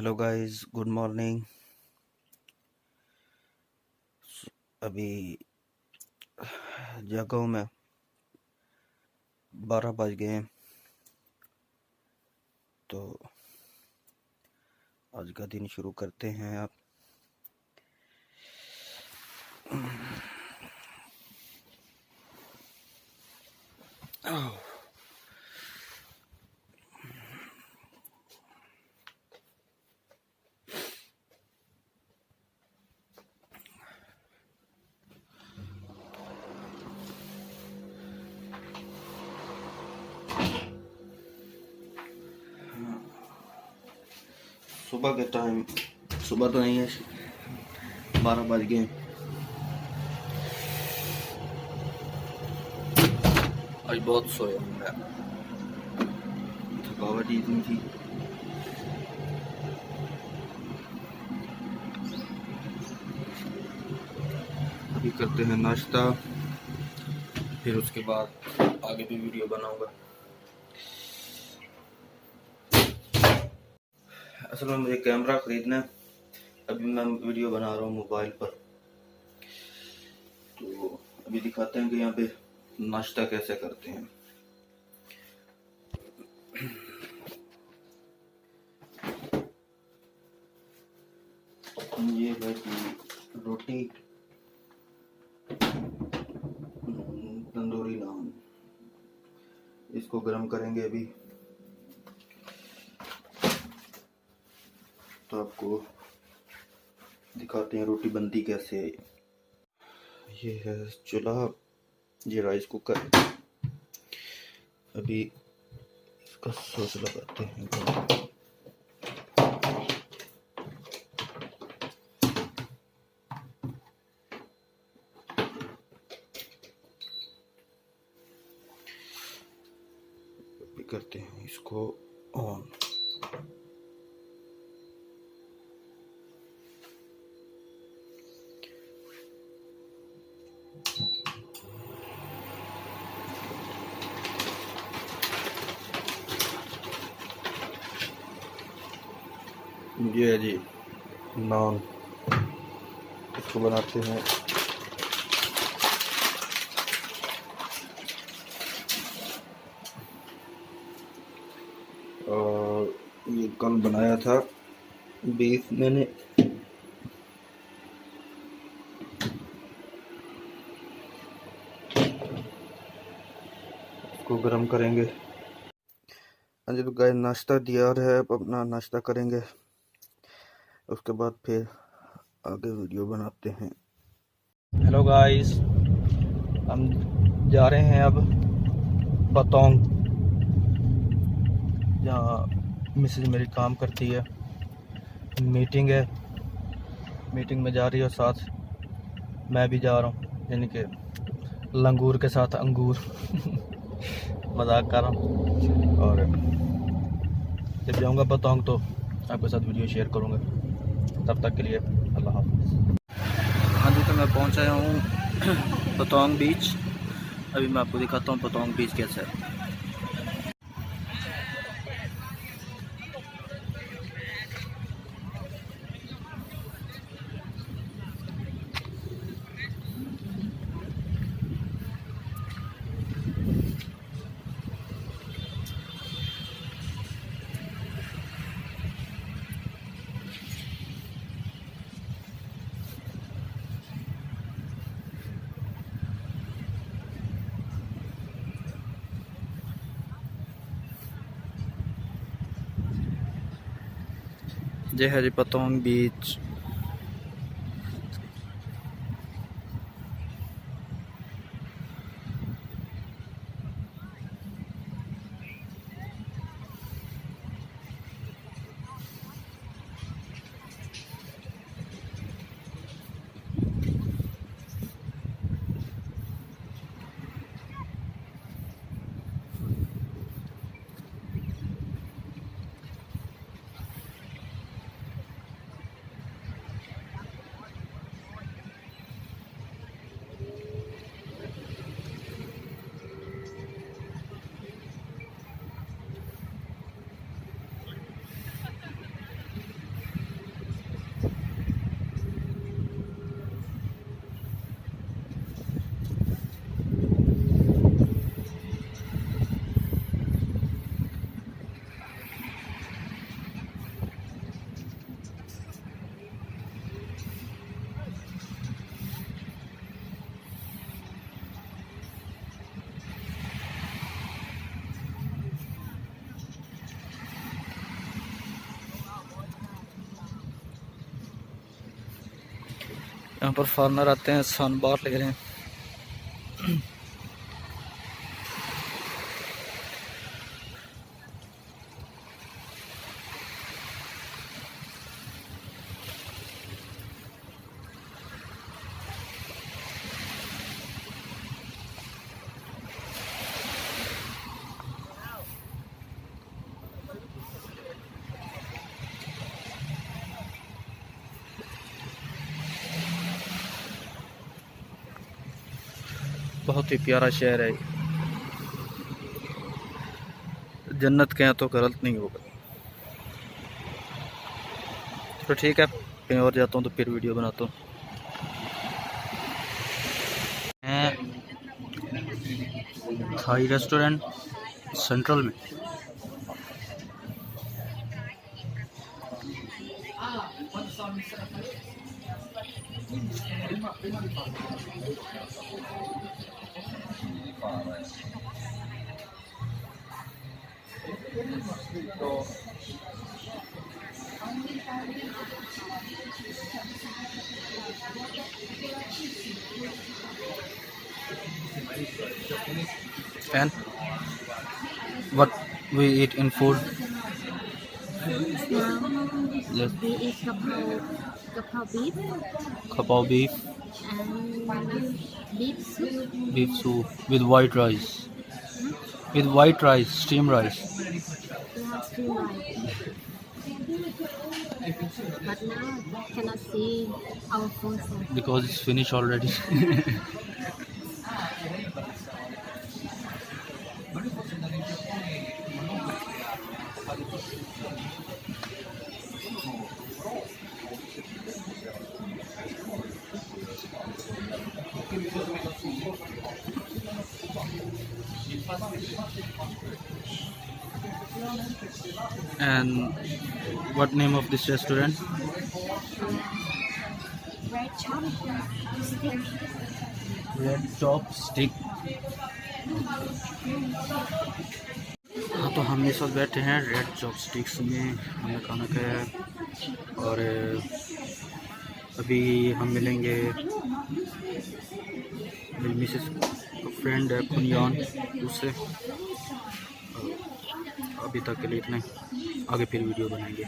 Hello guys, good morning. अभी जागा हूँ मैं, 12 बज गए हैं। तो आज का दिन शुरू करते हैं। आप सुबह के टाइम, सुबह तो नहीं है, 12 बज गए। आज बहुत सोया हूँ मैं, थकावट इतनी थी। अभी करते हैं नाश्ता, फिर उसके बाद आगे भी वीडियो बनाऊंगा। असल में मुझे कैमरा खरीदना है, अभी मैं वीडियो बना रहा हूँ मोबाइल पर। तो अभी दिखाते हैं कि यहाँ पे नाश्ता कैसे करते हैं। ये है कि रोटी, तंदूरी नान, इसको गर्म करेंगे अभी। तो आपको दिखाते हैं रोटी बनती कैसे है। ये है चूल्हा, ये राइस कुकर। अभी इसका स्विच लगाते हैं। अभी करते हैं इसको ऑन। ये है जी नान, इसको बनाते हैं। और ये कल बनाया था बीफ मैंने। इसको गरम करेंगे। हाँ जी, तो गाय नाश्ता तैयार है, अब अपना नाश्ता करेंगे, उसके बाद फिर आगे वीडियो बनाते हैं। हेलो गाइस, हम जा रहे हैं अब पतोंग, जहाँ मिसेज मेरी काम करती है। मीटिंग है, मीटिंग में जा रही है और साथ मैं भी जा रहा हूँ, यानी कि लंगूर के साथ अंगूर। मजाक कर रहा हूँ। और जब जाऊँगा पतोंग तो आपके साथ वीडियो शेयर करूँगा। तब तक के लिए अल्लाह हाफ़िज़। हाँ जी, तो मैं पहुँच आया हूँ पतोंग बीच। अभी मैं आपको दिखाता हूँ पतोंग बीच कैसा है। ये है जी पतोंग बीच। यहाँ पर फॉरनर आते हैं, सन बार ले रहे हैं। बहुत ही प्यारा शहर है, जन्नत कहें तो गलत नहीं होगा। तो ठीक है, कहीं और जाता हूँ तो फिर वीडियो बनाता हूँ। थाई रेस्टोरेंट सेंट्रल में। And what we eat in food? Yes. We eat kapau beef Kapau beef, and beef soup. beef soup with white rice. With white rice, steamed rice. We have steamed rice. But now cannot see our food. Because it's finished already. And what name of this restaurant? Red chop stick. Red Chop Stick. हाँ, तो हम इस वक्त बैठे हैं red chop sticks में, हमने खाना खाया है। और अभी हम मिलेंगे, मेरी मिसेस का फ्रेंड है कुनियान, उससे। अभी तक के लिए इतना ही, आगे फिर वीडियो बनाएंगे।